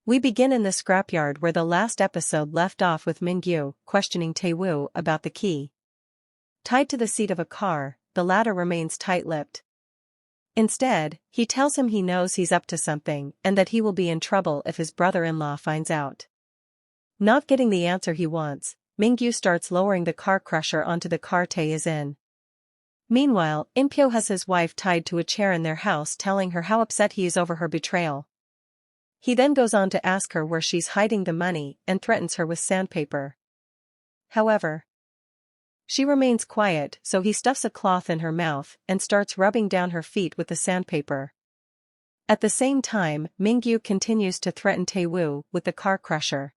We begin in the scrapyard where the last episode left off with Mingyu questioning Taewoo about the key. Tied to the seat of a car, the latter remains tight-lipped. Instead, he tells him he knows he's up to something and that he will be in trouble if his brother-in-law finds out. Not getting the answer he wants, Mingyu starts lowering the car crusher onto the car Tae is in. Meanwhile, Impyo has his wife tied to a chair in their house, telling her how upset he is over her betrayal. He then goes on to ask her where she's hiding the money and threatens her with sandpaper. However, she remains quiet, so he stuffs a cloth in her mouth and starts rubbing down her feet with the sandpaper. At the same time, Mingyu continues to threaten Taewoo with the car crusher.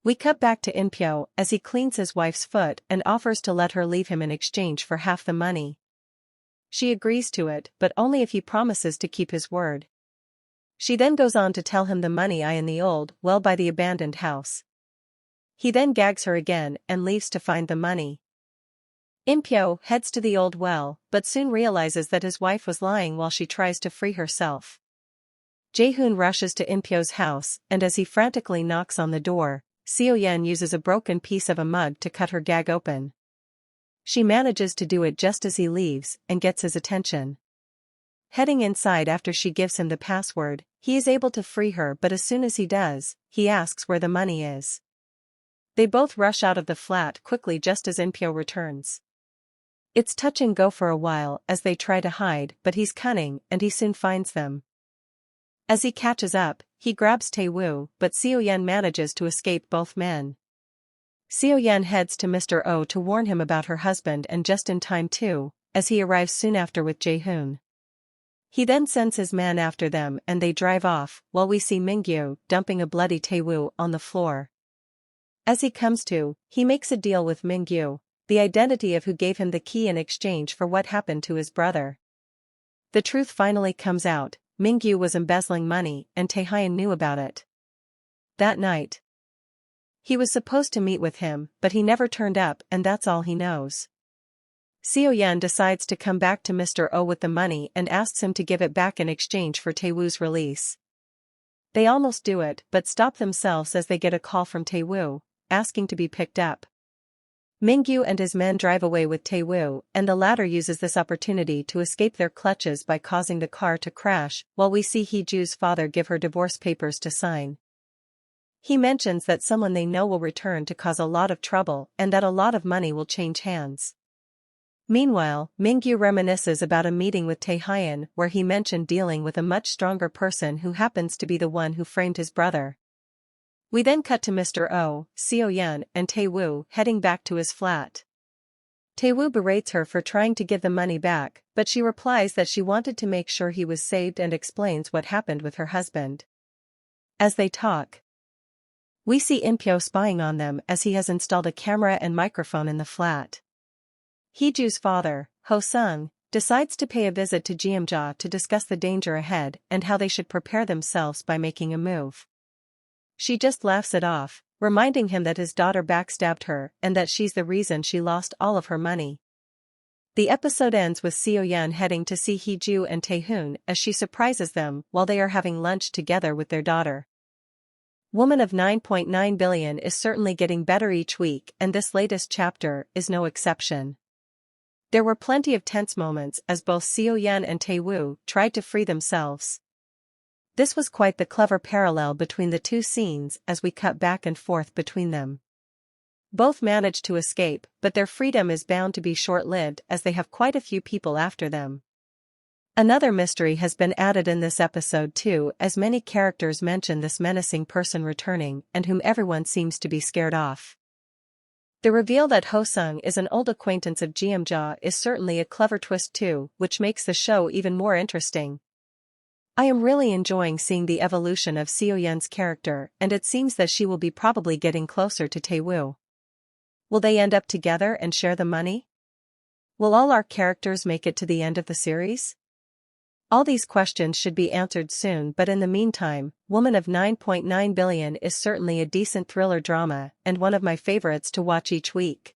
We cut back to Impyo as he cleans his wife's foot and offers to let her leave him in exchange for half the money. She agrees to it, but only if he promises to keep his word. She then goes on to tell him the money is in the old well by the abandoned house. He then gags her again and leaves to find the money. Impyo heads to the old well, but soon realizes that his wife was lying while she tries to free herself. Jae-hoon rushes to Impyo's house, and as he frantically knocks on the door, Seo-yeon uses a broken piece of a mug to cut her gag open. She manages to do it just as he leaves and gets his attention. Heading inside after she gives him the password, he is able to free her, but as soon as he does, he asks where the money is. They both rush out of the flat quickly just as Impyo returns. It's touch and go for a while as they try to hide, but he's cunning and he soon finds them. As he catches up, he grabs Taewoo, but Seo-yeon manages to escape both men. Seo-yeon heads to Mr. Oh to warn him about her husband, and just in time too, as he arrives soon after with Jae-hoon. He then sends his man after them and they drive off, while we see Mingyu dumping a bloody Taewoo on the floor. As he comes to, he makes a deal with Mingyu, the identity of who gave him the key in exchange for what happened to his brother. The truth finally comes out, Mingyu was embezzling money and Taehyun knew about it. That night, he was supposed to meet with him, but he never turned up, and that's all he knows. Seo-yeon decides to come back to Mr. Oh with the money and asks him to give it back in exchange for Taewoo's release. They almost do it, but stop themselves as they get a call from Taewoo, asking to be picked up. Mingyu and his men drive away with Taewoo, and the latter uses this opportunity to escape their clutches by causing the car to crash, while we see Hee-ju's father give her divorce papers to sign. He mentions that someone they know will return to cause a lot of trouble and that a lot of money will change hands. Meanwhile, Mingyu reminisces about a meeting with Taehyun where he mentioned dealing with a much stronger person who happens to be the one who framed his brother. We then cut to Mr. Oh, Seo-yeon, and Taewoo heading back to his flat. Taewoo berates her for trying to give the money back, but she replies that she wanted to make sure he was saved and explains what happened with her husband. As they talk, we see Impyo spying on them as he has installed a camera and microphone in the flat. Hee-ju's father, Ho-sung, decides to pay a visit to Jeomja to discuss the danger ahead and how they should prepare themselves by making a move. She just laughs it off, reminding him that his daughter backstabbed her and that she's the reason she lost all of her money. The episode ends with Seo-yeon heading to see Hee-ju and Taehyun as she surprises them while they are having lunch together with their daughter. Woman of 9.9 billion is certainly getting better each week, and this latest chapter is no exception. There were plenty of tense moments as both Seo-yeon and Taewoo tried to free themselves. This was quite the clever parallel between the two scenes as we cut back and forth between them. Both managed to escape, but their freedom is bound to be short-lived as they have quite a few people after them. Another mystery has been added in this episode too, as many characters mention this menacing person returning and whom everyone seems to be scared off. The reveal that Ho-sung is an old acquaintance of Jeomja is certainly a clever twist too, which makes the show even more interesting. I am really enjoying seeing the evolution of Seo-yeon's character, and it seems that she will be probably getting closer to Taewoo. Will they end up together and share the money? Will all our characters make it to the end of the series? All these questions should be answered soon, but in the meantime, Woman of 9.9 billion is certainly a decent thriller drama and one of my favorites to watch each week.